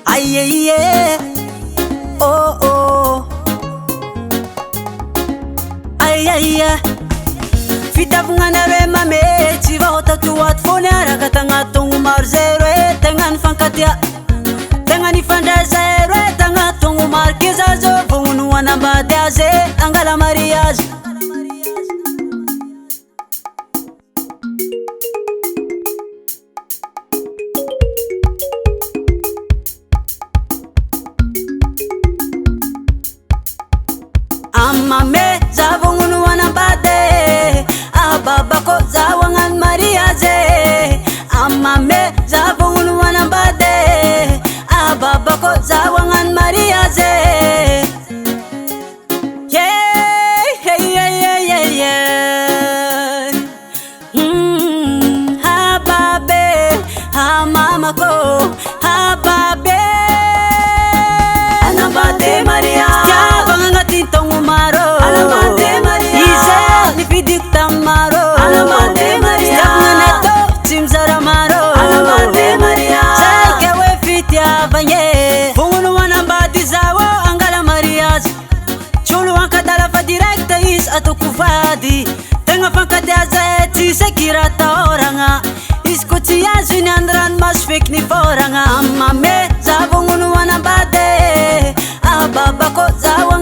Aye, aye, oh, oh. Aye, aye. Fitavgnanare mame tsy vahoata toaty fony araka tagnatongo maro zero e tegna nifankatia tegna nifandraisa ero e tagnatongo maro kizazo vognono anambady azy angala mariage amame zavognono anambady babako zawangan mariage amame zavognono anambady babako zawangan mariage yeah yeah yeah yeah yeah ha babe ha mamako ha babe anambady mariage javanga tintongo maro anambady mariage isa nifidik tamaro anambady mariage stagnaneto timzara maro anambady mariage saikewe fitia vanye vognono anambady zawo angala mariage cholo ankadala fa directa is atoko vady tegna fankadiaza tsy sekirata oragna izy ko tsy azo iny andranomaso feky ny foragna amame zavognono anambady babako zawo